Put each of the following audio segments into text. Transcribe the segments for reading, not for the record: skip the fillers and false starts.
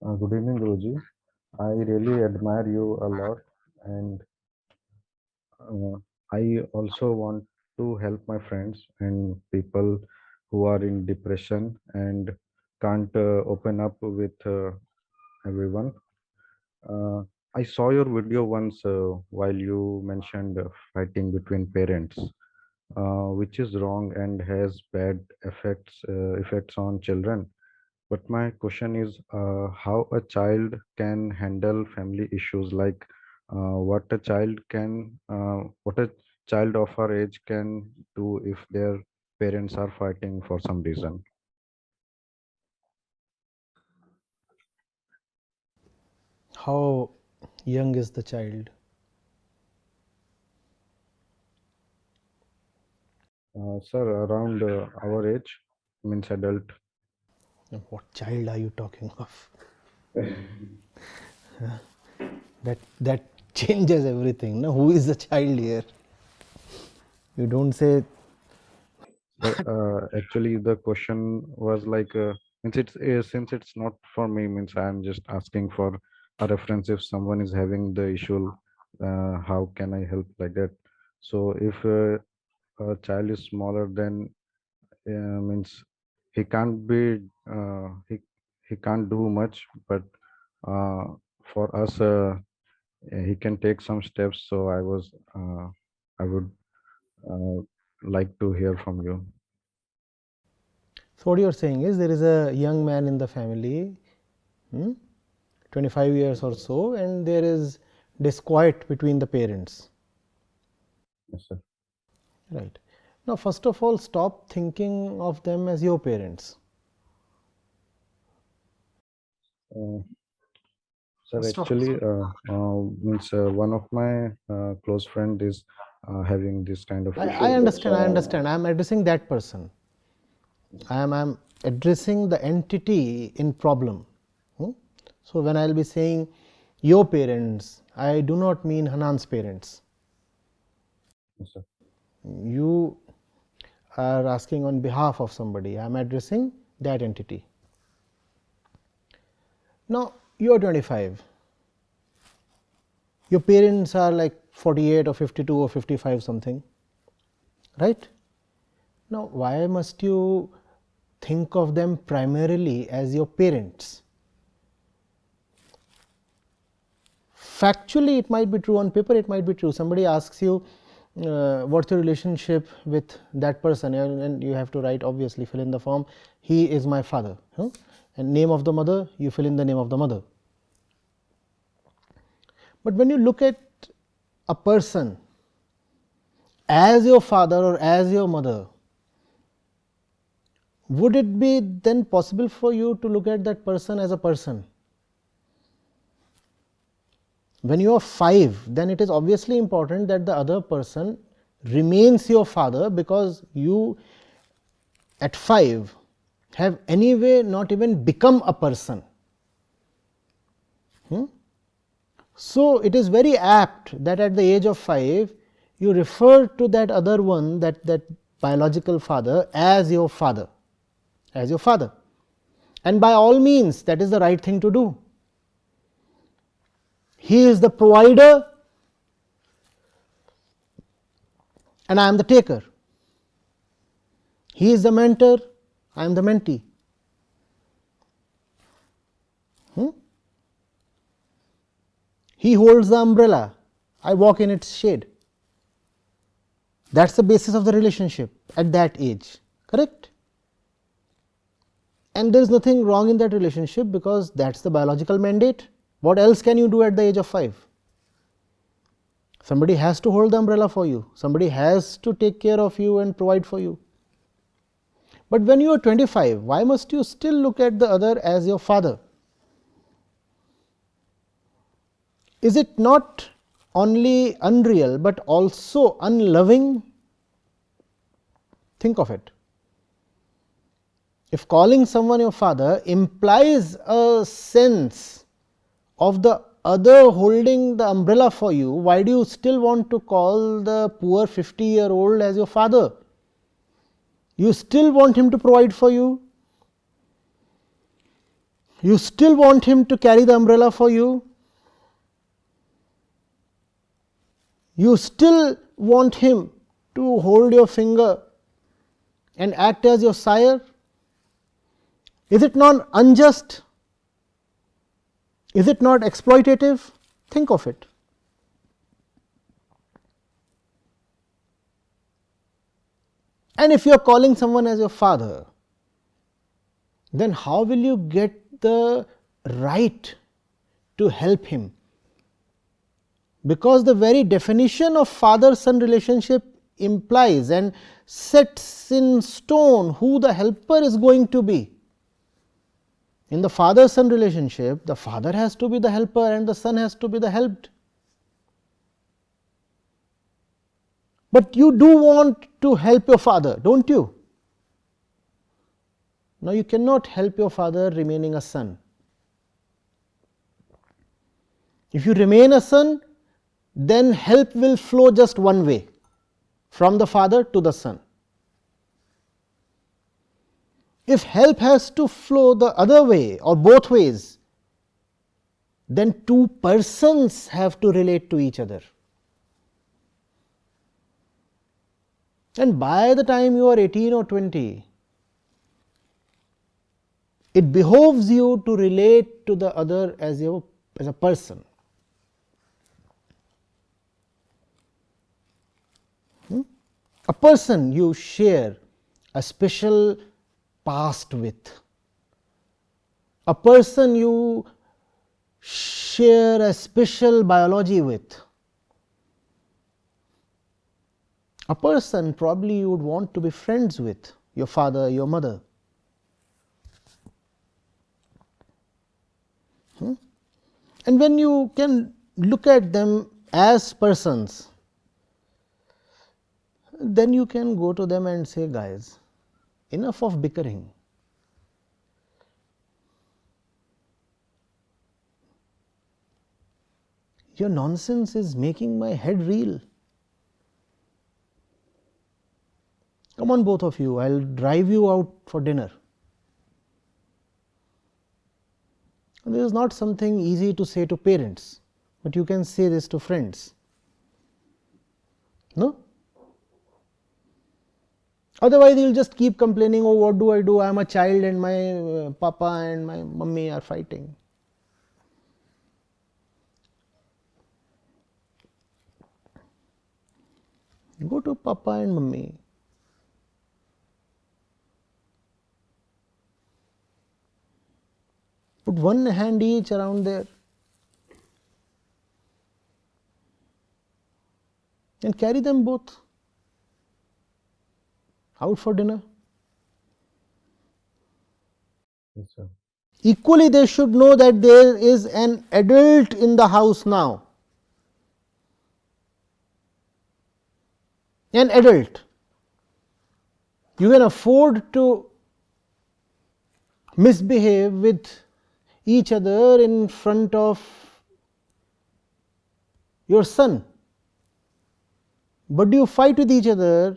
Good evening, Guruji. I really admire you a lot, and I also want to help my friends and people who are in depression and can't open up with everyone. Uh, I saw your video once while you mentioned fighting between parents, which is wrong and has bad effects on children. But my question is how a child can handle family issues like what a child of our age can do if their parents are fighting for some reason. How young is the child? Sir, around our age means adult. What child are you talking of? That changes everything. No? Who is the child here? You don't say. Sir, actually, the question was like, means since it's not for me, means I'm just asking for a reference if someone is having the issue, how can I help like that? So if a child is smaller, then means he can't be he can't do much, but uh, for us, he can take some steps. So I would uh, like to hear from you. So what you are saying is there is a young man in the family, 25 years or so, and there is disquiet between the parents. Yes, sir. Right. Now, first of all, stop thinking of them as your parents. Uh, Sir, actually, means one of my close friend is having this kind of I issue. That's understand. I why. understand. I am addressing that person. I am addressing the entity in problem. So when I will be saying your parents, I do not mean Hanan's parents. Yes, sir. You are asking on behalf of somebody. I am addressing that entity. Now you are 25. Your parents are like 48 or 52 or 55 something, right? Now why must you think of them primarily as your parents? Factually it might be true, on paper it might be true. Somebody asks you what's your relationship with that person, and you have to write, obviously fill in the form, he is my father, and name of the mother, you fill in the name of the mother. But when you look at a person as your father or as your mother, would it be then possible for you to look at that person as a person? When you are 5, then it is obviously important that the other person remains your father, because you at 5 have anyway not even become a person. So it is very apt that at the age of 5 you refer to that other one, that biological father, as your father, as your father. And by all means, that is the right thing to do. He is the provider and I am the taker. He is the mentor, I am the mentee. He holds the umbrella, I walk in its shade. That is the basis of the relationship at that age, correct? And there is nothing wrong in that relationship, because that is the biological mandate. What else can you do at the age of 5? Somebody has to hold the umbrella for you, somebody has to take care of you and provide for you. But when you are 25, why must you still look at the other as your father? Is it not only unreal but also unloving? Think of it. If calling someone your father implies a sense of the other holding the umbrella for you, why do you still want to call the poor 50-year-old as your father? You still want him to provide for you. You still want him to carry the umbrella for you. You still want him to hold your finger and act as your sire. Is it not unjust? Is it not exploitative? Think of it. And if you are calling someone as your father, then how will you get the right to help him? Because the very definition of father-son relationship implies and sets in stone who the helper is going to be. In the father-son relationship, the father has to be the helper and the son has to be the helped. But you do want to help your father, don't you? Now you cannot help your father remaining a son. If you remain a son, then help will flow just one way, from the father to the son. If help has to flow the other way or both ways, then two persons have to relate to each other. And by the time you are 18 or 20, it behoves you to relate to the other as a person. A person you share a special past with, a person you share a special biology with, a person probably you would want to be friends with, your father, your mother. And when you can look at them as persons, then you can go to them and say, guys, enough of bickering. Your nonsense is making my head reel. Come on, both of you, I'll drive you out for dinner. This is not something easy to say to parents, but you can say this to friends. No? Otherwise, you will just keep complaining, oh, what do? I am a child and my papa and my mummy are fighting. Go to papa and mummy. Put one hand each around there and carry them both out for dinner. Yes, sir. Equally, they should know that there is an adult in the house now. An adult. You can afford to misbehave with each other in front of your son. But do you fight with each other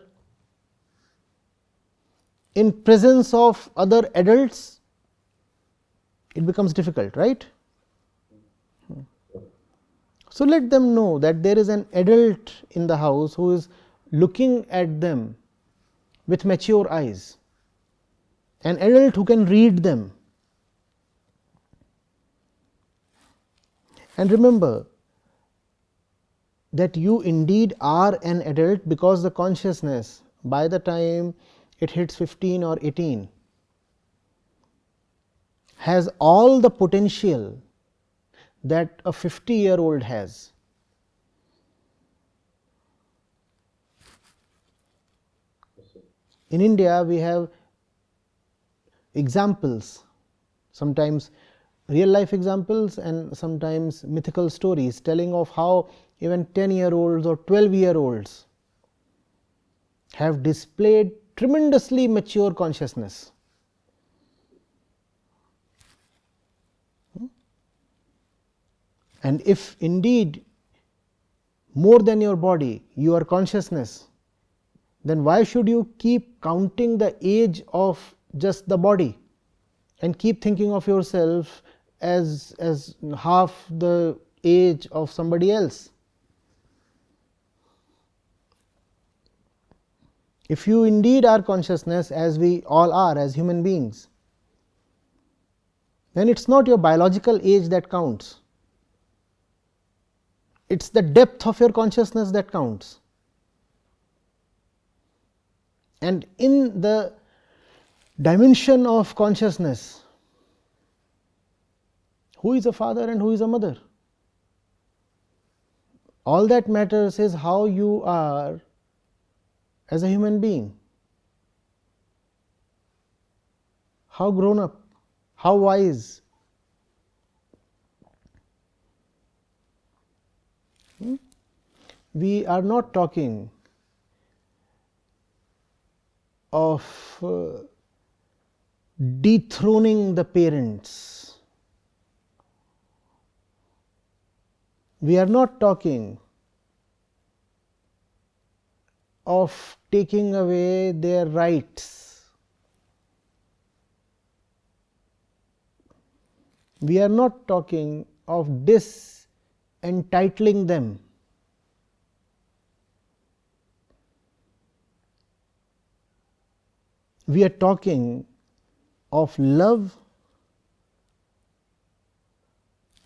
in presence of other adults? It becomes difficult, right? So let them know that there is an adult in the house who is looking at them with mature eyes, an adult who can read them. And remember that you indeed are an adult, because the consciousness, by the time it hits 15 or 18, has all the potential that a 50-year-old has. In India, we have examples, sometimes real life examples and sometimes mythical stories, telling of how even 10-year-olds or 12-year-olds have displayed tremendously mature consciousness. And if indeed more than your body you are consciousness, then why should you keep counting the age of just the body? and keep thinking of yourself as half the age of somebody else. If you indeed are consciousness, as we all are as human beings, then it's not your biological age that counts. It's the depth of your consciousness that counts. And in the dimension of consciousness, who is a father and who is a mother? All that matters is how you are as a human being, how grown up, how wise. We are not talking of dethroning the parents. We are not talking of taking away their rights. We are not talking of disentitling them. We are talking of love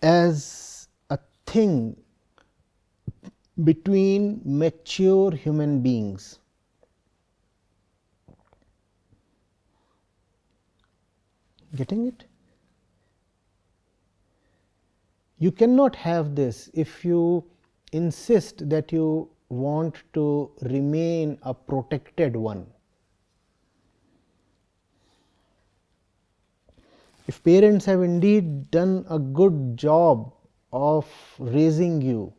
as a thing between mature human beings. Getting it? You cannot have this if you insist that you want to remain a protected one. If parents have indeed done a good job of raising you,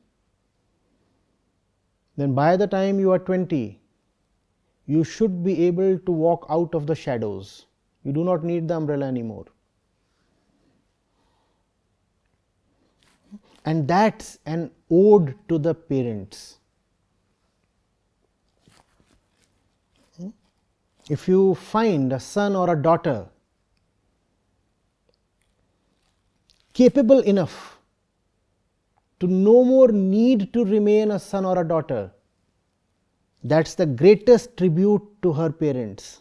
then by the time you are 20, you should be able to walk out of the shadows. You do not need the umbrella anymore. And that's an ode to the parents. If you find a son or a daughter capable enough to no more need to remain a son or a daughter, that's the greatest tribute to her parents.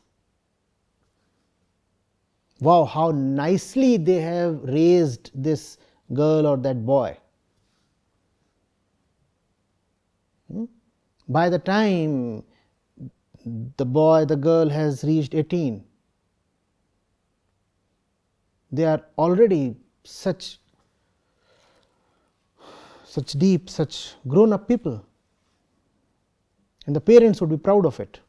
Wow, how nicely they have raised this girl or that boy. By the time the boy, the girl has reached 18, they are already such deep, such grown up people, and the parents would be proud of it.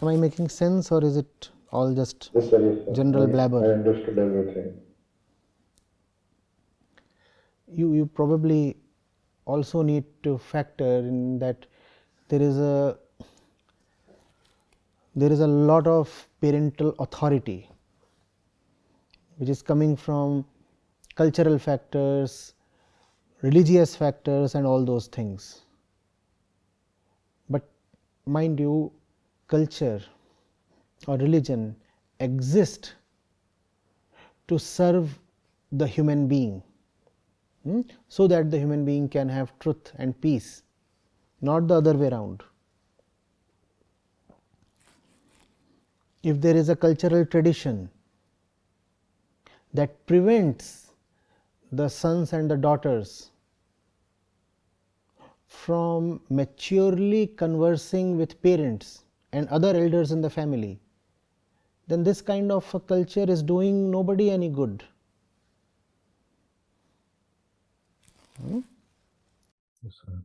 Am I making sense, or is it all just Yes, sir. Yes, sir. general I blabber? understood everything. You probably also need to factor in that there is a lot of parental authority which is coming from cultural factors, religious factors, and all those things. But mind you, culture or religion exist to serve the human being, so that the human being can have truth and peace, not the other way around. If there is a cultural tradition that prevents the sons and the daughters from maturely conversing with parents and other elders in the family, then this kind of a culture is doing nobody any good. Yes, sir.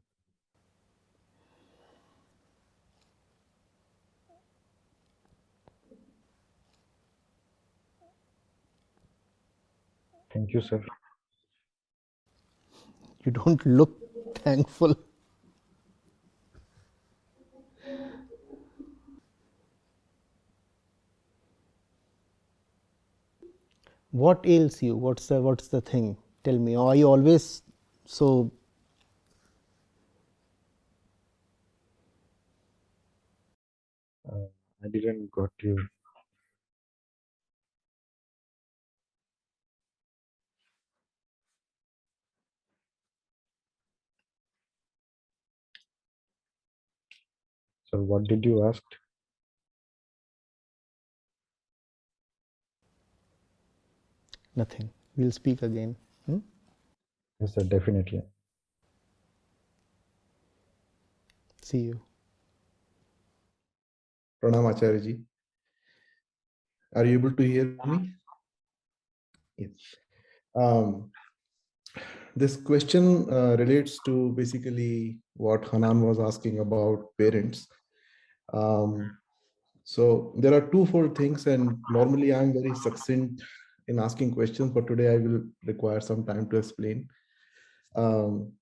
Thank you, sir. You don't look thankful. What ails you? What's the thing? Tell me. Are you always so I didn't got you. So what did you ask? Nothing. We'll speak again. Yes, sir, definitely. See you. Pranam Acharya ji. Are you able to hear me? Yes. Um, this question relates to basically what Hanan was asking about parents. Um, so there are twofold things, and normally I'm very succinct in asking questions, but today I will require some time to explain. Um,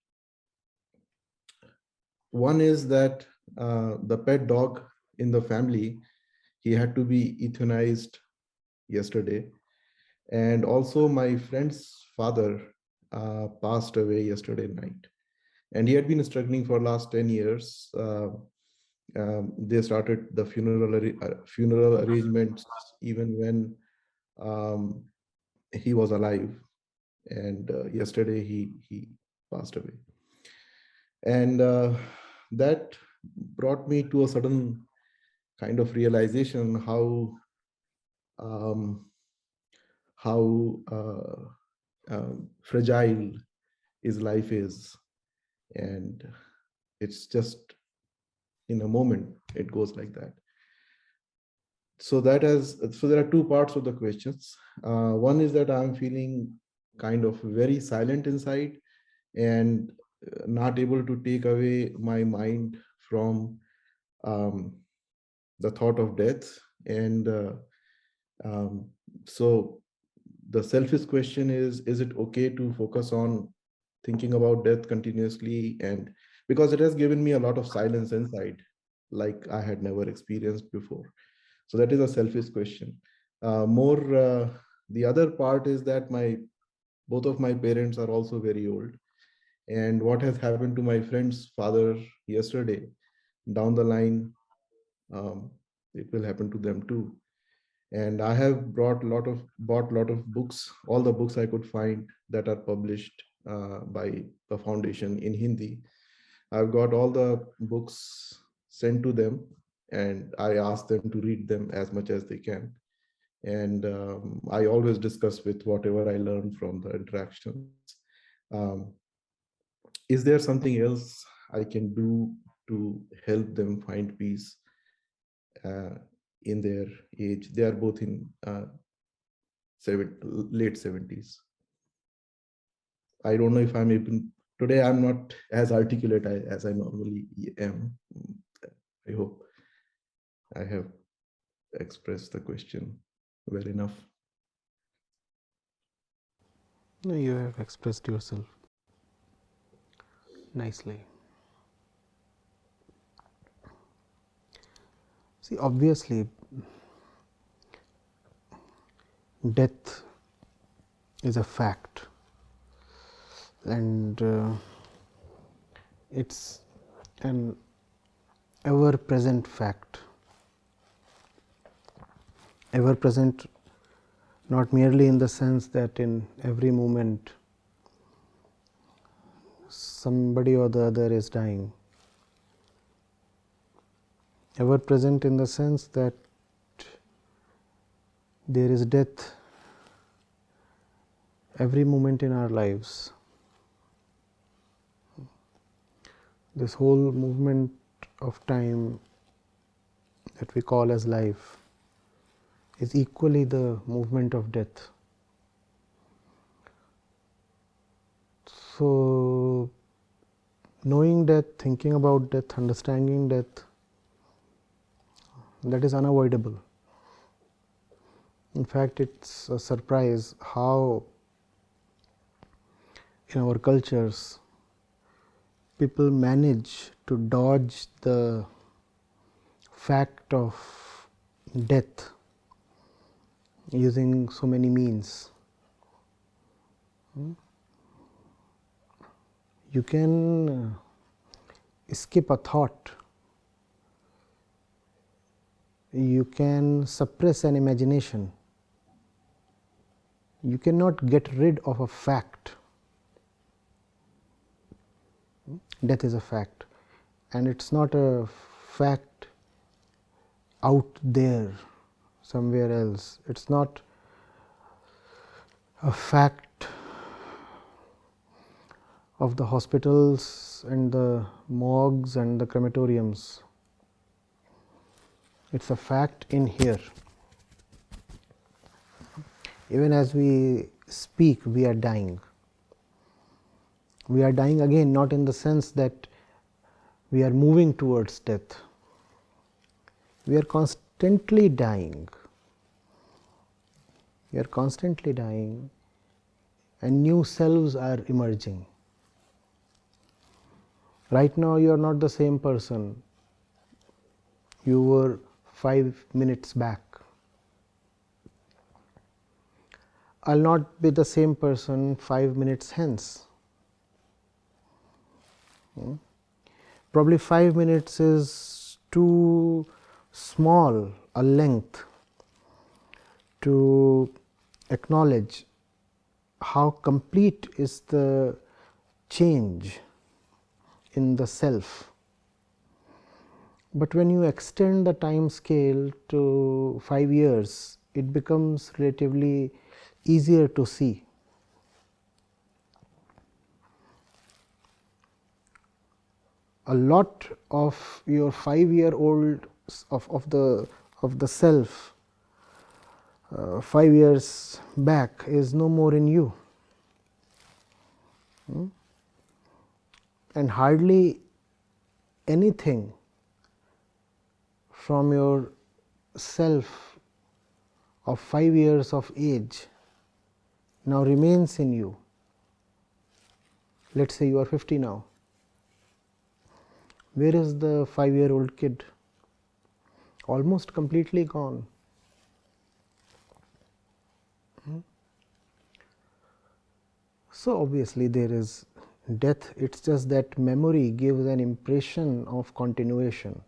one is that the pet dog in the family, he had to be euthanized yesterday. And also my friend's father passed away yesterday night. And he had been struggling for last 10 years. They started the funeral arrangements even when um, he was alive. And yesterday he passed away. And that brought me to a sudden kind of realization um, how fragile his life is, and it's just in a moment it goes like that. So there are two parts of the questions. One is that I'm feeling kind of very silent inside, and not able to take away my mind from um, the thought of death. And um, so the selfish question is it okay to focus on thinking about death continuously? And because it has given me a lot of silence inside, like I had never experienced before. So that is a selfish question. More The other part is that my both of my parents are also very old, and what has happened to my friend's father yesterday, down the line, um, it will happen to them too. And I have bought a lot of books, all the books I could find that are published by the foundation in Hindi. I've got all the books sent to them, and I ask them to read them as much as they can. And I always discuss with whatever I learn from the interactions. Um, is there something else I can do to help them find peace uh, in their age? They are both in late 70s. I don't know if I'm able today. I'm not as articulate as I normally am. I hope I have expressed the question well enough. No, you have expressed yourself nicely. See, obviously, death is a fact, and it's an ever present fact. Ever present, not merely in the sense that in every moment somebody or the other is dying. Ever present in the sense that there is death every moment in our lives. This whole movement of time that we call as life is equally the movement of death. So, knowing death, thinking about death, understanding death, that is unavoidable. In fact, it's a surprise how in our cultures people manage to dodge the fact of death using so many means. You can skip a thought, you can suppress an imagination. You cannot get rid of a fact. Death is a fact, and it's not a fact out there somewhere else. It's not a fact of the hospitals and the morgues and the crematoriums. It's a fact in here. Even as we speak, we are dying. We are dying again, not in the sense that we are moving towards death. We are constantly dying. We are constantly dying, and new selves are emerging. Right now, you are not the same person you were 5 minutes back. I'll not be the same person 5 minutes hence. Probably 5 minutes is too small a length to acknowledge how complete is the change in the self. But when you extend the time scale to 5 years, it becomes relatively easier to see. A lot of your 5-year-old of the self 5 years back is no more in you, and hardly anything from your self of 5 years of age now remains in you. Let us say you are 50 now. Where is the 5-year-old kid? Almost completely gone. So obviously there is death. It's just that memory gives an impression of continuation.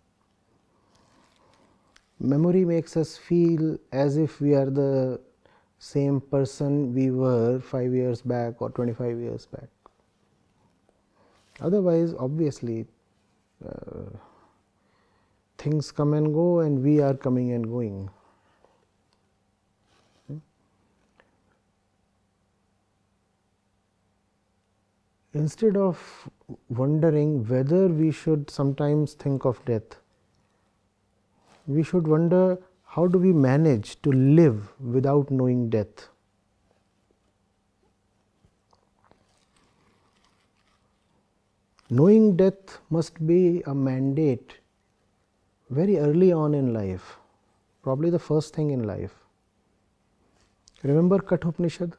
Memory makes us feel as if we are the same person we were 5 years back or 25 years back. Otherwise, obviously, things come and go, and we are coming and going. Instead of wondering whether we should sometimes think of death, we should wonder how do we manage to live without knowing death. Knowing death must be a mandate very early on in life, probably the first thing in life. Remember Kathopanishad?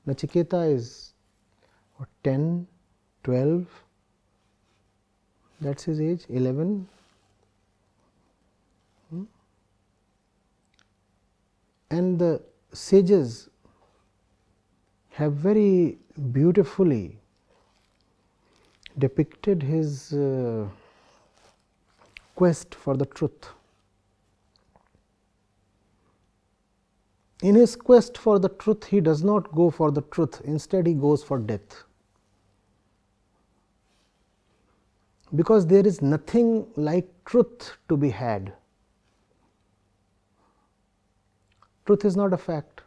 Nachiketa is what, 10, 12, that's his age, 11. And the sages have very beautifully depicted his quest for the truth. In his quest for the truth, he does not go for the truth, instead he goes for death. Because there is nothing like truth to be had. Truth is not a fact,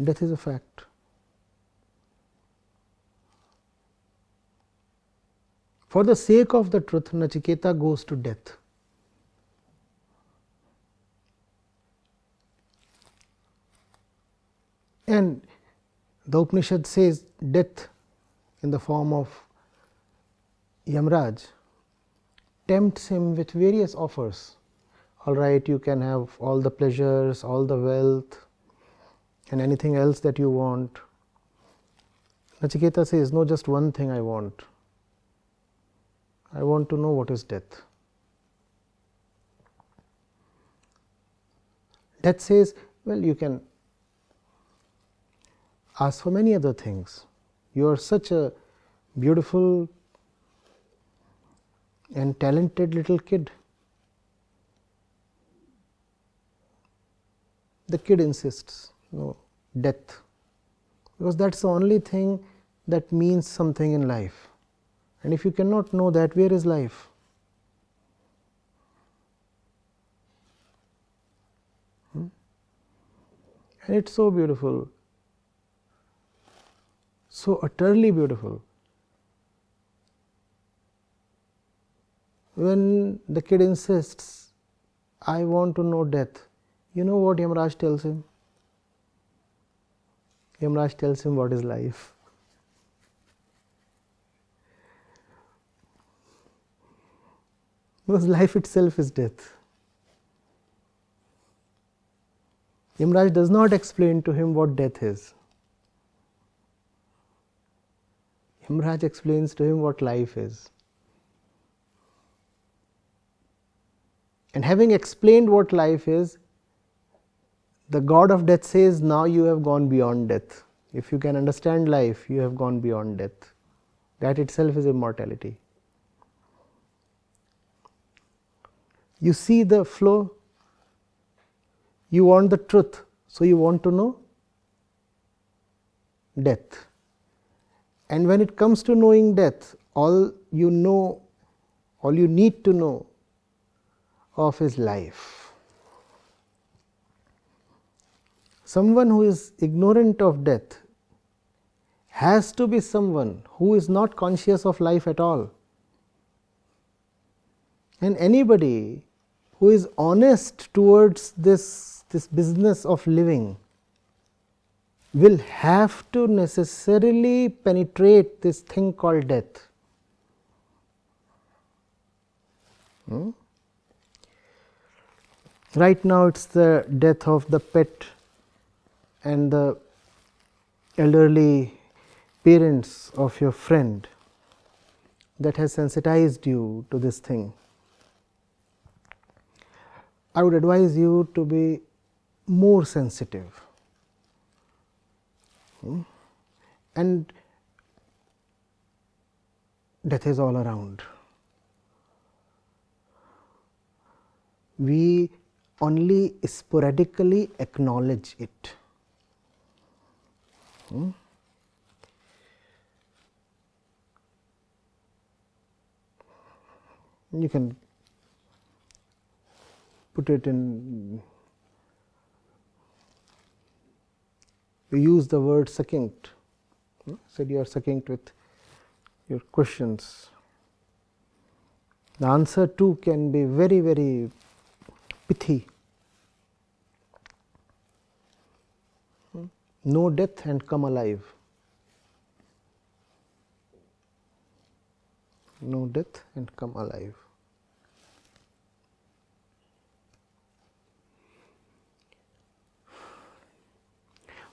death is a fact. For the sake of the truth, Nachiketa goes to death. And the Upanishad says death in the form of Yamraj tempts him with various offers. All right, you can have all the pleasures, all the wealth, and anything else that you want. Nachiketa says, no, just one thing I want. I want to know what is death. Death says, well, you can ask for many other things. You are such a beautiful and talented little kid. The kid insists, no, death, because that's the only thing that means something in life. And if you cannot know that, where is life? And it's so beautiful, so utterly beautiful. When the kid insists, I want to know death, you know what Yamaraj tells him? Yamaraj tells him what is life. Because life itself is death. Yamaraj does not explain to him what death is. Yamaraj explains to him what life is. And having explained what life is, the god of death says, now you have gone beyond death. If you can understand life, you have gone beyond death. That itself is immortality. You see the flow, you want the truth, so you want to know death. And when it comes to knowing death, all you need to know of is life. Someone who is ignorant of death has to be someone who is not conscious of life at all. And anybody who is honest towards this business of living will have to necessarily penetrate this thing called death. Right now it's the death of the pet and the elderly parents of your friend that has sensitized you to this thing. I would advise you to be more sensitive. And death is all around. We only sporadically acknowledge it. You can put it in, you use the word succinct. Said you are succinct with your questions. The answer too can be very, very pithy. Know death and come alive. Know death and come alive.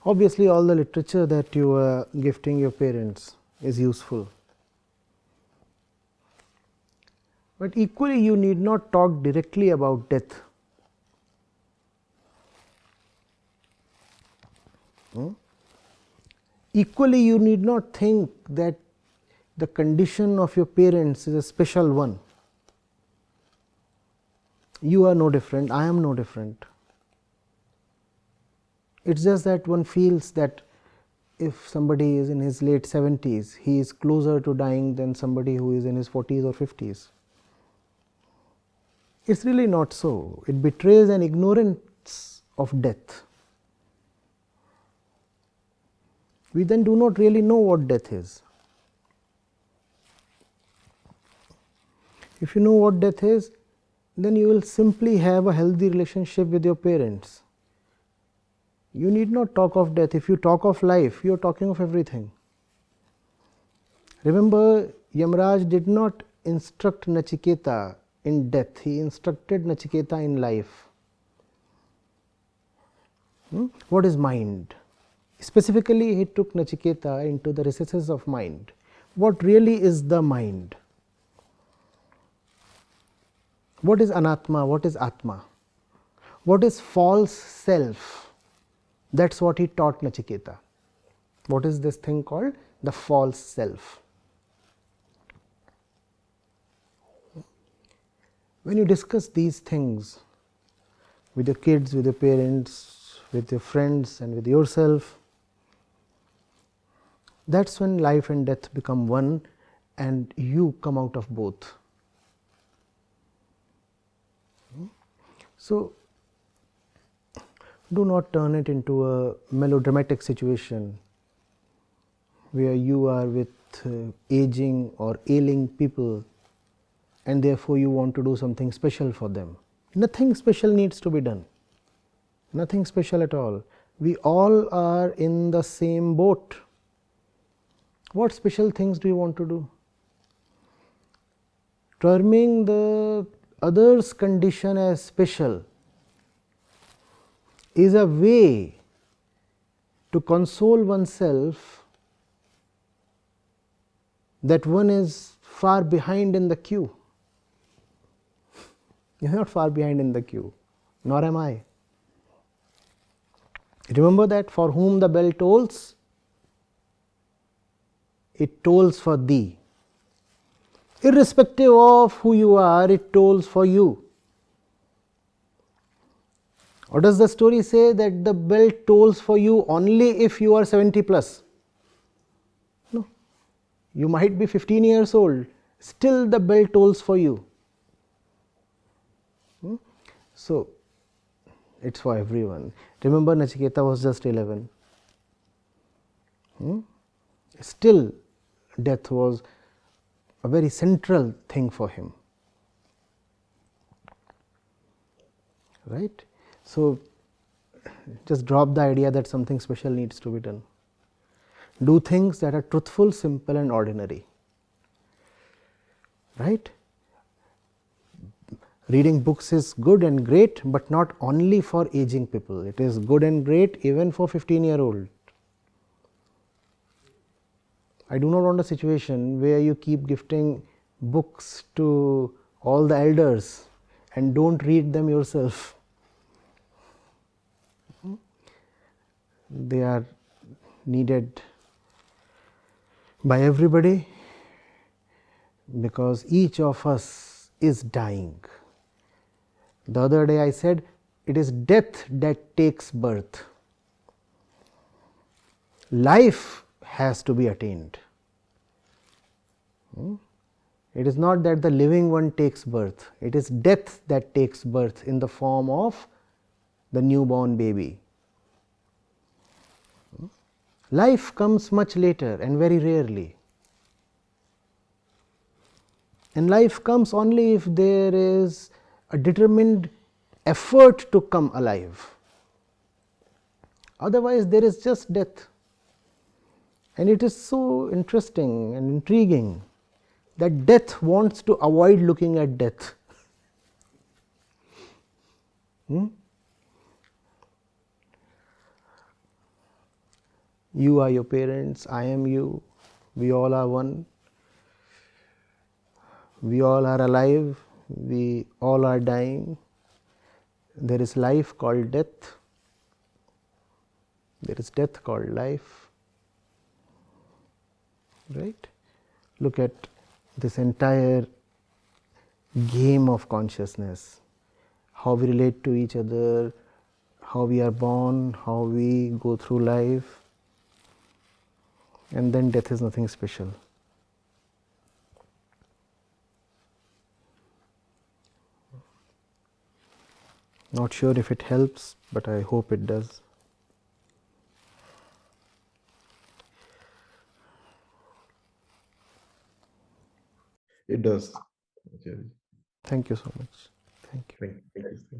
Obviously, all the literature that you are gifting your parents is useful. But equally, you need not talk directly about death. Equally, you need not think that the condition of your parents is a special one. You are no different, I am no different. It's just that one feels that if somebody is in his late 70s, he is closer to dying than somebody who is in his 40s or 50s. It's really not so. It betrays an ignorance of death. We then do not really know what death is. If you know what death is, then you will simply have a healthy relationship with your parents. You need not talk of death. If you talk of life, you are talking of everything. Remember, Yamaraj did not instruct Nachiketa in death, he instructed Nachiketa in life. What is mind? Specifically, he took Nachiketa into the recesses of mind. What really is the mind? What is Anatma? What is Atma? What is false self? That is what he taught Nachiketa. What is this thing called? The false self. When you discuss these things with your kids, with your parents, with your friends, and with yourself, that's when life and death become one and you come out of both. So, do not turn it into a melodramatic situation where you are with aging or ailing people and therefore you want to do something special for them. Nothing special needs to be done, nothing special at all. We all are in the same boat. What special things do you want to do? Terming the other's condition as special is a way to console oneself that one is far behind in the queue. You are not far behind in the queue, nor am I. Remember that for whom the bell tolls, it tolls for thee. Irrespective of who you are, it tolls for you. Or does the story say that the bell tolls for you only if you are 70 plus? No. You might be 15 years old, still the bell tolls for you. So, it is for everyone. Remember, Nachiketa was just 11. Still, death was a very central thing for him. Right? So, just drop the idea that something special needs to be done. Do things that are truthful, simple, and ordinary. Right? Reading books is good and great, but not only for aging people. It is good and great even for 15-year-old. I do not want a situation where you keep gifting books to all the elders and don't read them yourself. They are needed by everybody because each of us is dying. The other day I said it is death that takes birth. Life has to be attained. It is not that the living one takes birth, it is death that takes birth in the form of the newborn baby. Life comes much later and very rarely. And life comes only if there is a determined effort to come alive. Otherwise, there is just death. And it is so interesting and intriguing that death wants to avoid looking at death. You are your parents, I am you, we all are one. We all are alive, we all are dying. There is life called death, there is death called life. Right? Look at this entire game of consciousness, how we relate to each other, how we are born, how we go through life, and then death is nothing special. Not sure if it helps, but I hope it does. It does. Okay. Thank you so much. Thank you. Thank you.